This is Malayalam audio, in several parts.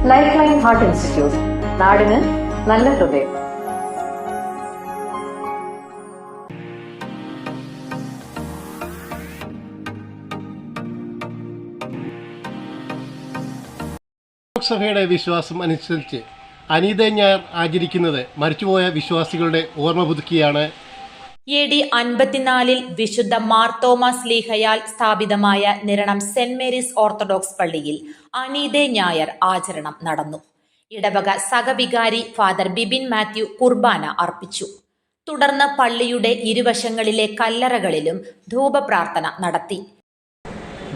ലൈഫ് ലൈൻ ഹാർട്ട് ഇൻസ്റ്റിറ്റ്യൂട്ട്, നാടിന് നല്ല ഹൃദയം. സഭയുടെ വിശ്വാസം അനുസരിച്ച് അനീത ഞായർ ആചരിക്കുന്നത് മരിച്ചുപോയ വിശ്വാസികളുടെ ഓർമ്മ പുതുക്കിയാണ്. AD 54 വിശുദ്ധ മാർത്തോമാ സ്ലീഹയാൽ സ്ഥാപിതമായ നിരണം സെന്റ് മേരീസ് ഓർത്തഡോക്സ് പള്ളിയിൽ അനീത ഞായർ ആചരണം നടന്നു. ഇടവക സഹവികാരി ഫാദർ ബിബിൻ മാത്യു കുർബാന അർപ്പിച്ചു. തുടർന്ന് പള്ളിയുടെ ഇരുവശങ്ങളിലെ കല്ലറകളിലും ധൂപപ്രാർത്ഥന നടത്തി.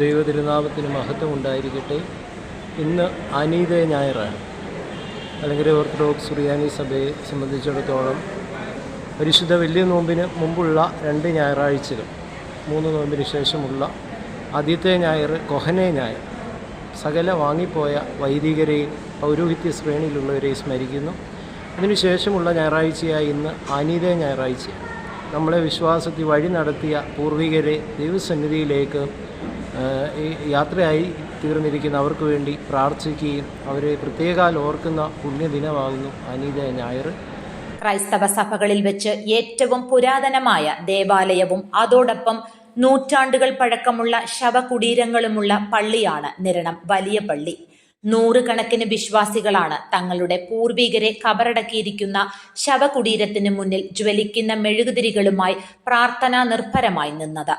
ദൈവതിരുനാമത്തിന് മഹത്വം ഉണ്ടായിരിക്കട്ടെ. ഇന്ന് അനീത ഞായറാണ്. അല്ലെങ്കിൽ ഓർത്തഡോക്സ് സുറിയാനി സഭയെ സംബന്ധിച്ചിടത്തോളം പരിശുദ്ധ വലിയ നോമ്പിന് മുമ്പുള്ള 2 ഞായറാഴ്ചകൾ, 3 നോമ്പിന് ശേഷമുള്ള ആദ്യത്തെ ഞായർ കൊഹനെ ഞായർ സകല വാങ്ങിപ്പോയ വൈദികരെയും പൗരോഹിത്യ ശ്രേണിയിലുള്ളവരെയും സ്മരിക്കുന്നു. അതിനുശേഷമുള്ള ഞായറാഴ്ചയായി ഇന്ന് അനീത ഞായറാഴ്ചയാണ്. നമ്മളെ വിശ്വാസത്തിൽ വഴി നടത്തിയ പൂർവികരെ ദൈവസന്നിധിയിലേക്ക് യാത്രയായി തീർന്നിരിക്കുന്ന അവർക്ക് വേണ്ടി പ്രാർത്ഥിക്കുകയും അവരെ പ്രത്യേകാൽ ഓർക്കുന്ന പുണ്യദിനമാകുന്നു അനീത ഞായർ. ക്രൈസ്തവ സഭകളിൽ വെച്ച് ഏറ്റവും പുരാതനമായ ദേവാലയവും അതോടൊപ്പം നൂറ്റാണ്ടുകൾ പഴക്കമുള്ള ശവകുടീരങ്ങളുമുള്ള പള്ളിയാണ് നിരണം വലിയ പള്ളി. 100 കണക്കിന് വിശ്വാസികളാണ് തങ്ങളുടെ പൂർവികരെ കബറടക്കിയിരിക്കുന്ന ശവകുടീരത്തിന് മുന്നിൽ ജ്വലിക്കുന്ന മെഴുകുതിരികളുമായി പ്രാർത്ഥനാ നിർഭരമായി നിന്നത്.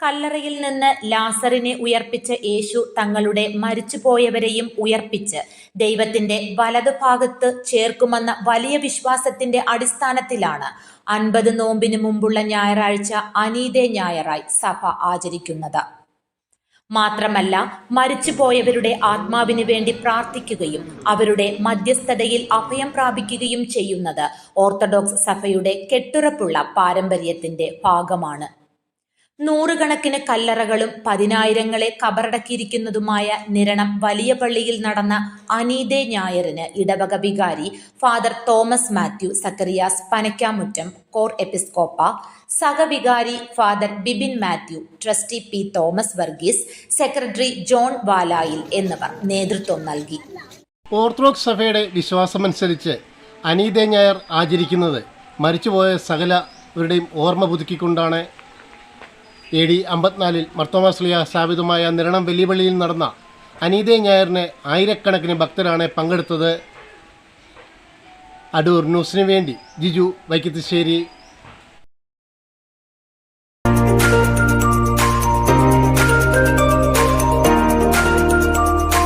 കല്ലറയിൽ നിന്ന് ലാസറിനെ ഉയർപ്പിച്ച യേശു തങ്ങളുടെ മരിച്ചുപോയവരെയും ഉയർപ്പിച്ച് ദൈവത്തിന്റെ വലതുഭാഗത്ത് ചേർക്കുമെന്ന വലിയ വിശ്വാസത്തിന്റെ അടിസ്ഥാനത്തിലാണ് 50 നോമ്പിന് മുമ്പുള്ള ഞായറാഴ്ച അനീത ഞായറായി സഭ ആചരിക്കുന്നത്. മാത്രമല്ല, മരിച്ചുപോയവരുടെ ആത്മാവിന് വേണ്ടി പ്രാർത്ഥിക്കുകയും അവരുടെ മധ്യസ്ഥതയിൽ അഭയം പ്രാപിക്കുകയും ചെയ്യുന്നത് ഓർത്തഡോക്സ് സഭയുടെ കെട്ടുറപ്പുള്ള പാരമ്പര്യത്തിന്റെ ഭാഗമാണ്. 100 കണക്കിന് കല്ലറകളും 10,000-ങ്ങളെ കബറടക്കിയിരിക്കുന്നതുമായ നിരണം വലിയ പള്ളിയിൽ നടന്ന അനീത ഞായറിന് ഇടവക വികാരി ഫാദർ തോമസ് മാത്യു സക്കറിയാസ് പനക്കാമുറ്റം കോർ എപ്പിസ്കോപ്പ, സഹവികാരി father Bibin Mathew, trustee P Thomas Varghese, secretary John Valayil എന്നിവർ നേതൃത്വം നൽകി. ഓർത്തഡോക്സ് സഭയുടെ വിശ്വാസമനുസരിച്ച് അനീത ഞായർ ആചരിക്കുന്നത് മരിച്ചുപോയ സകലവരുടെയും ഓർമ്മ പുതുക്കിക്കൊണ്ടാണ്. AD 54 മാർത്തോമാ സ്ലീഹ സ്ഥാപിതമായ നിരണം വലിയ പള്ളിയിൽ നടന്ന അനീത ഞായറിന് ആയിരക്കണക്കിന് ഭക്തരാണ് പങ്കെടുത്തത്. അടൂർ ന്യൂസിനു വേണ്ടി ജിജു വൈക്കത്തശ്ശേരി.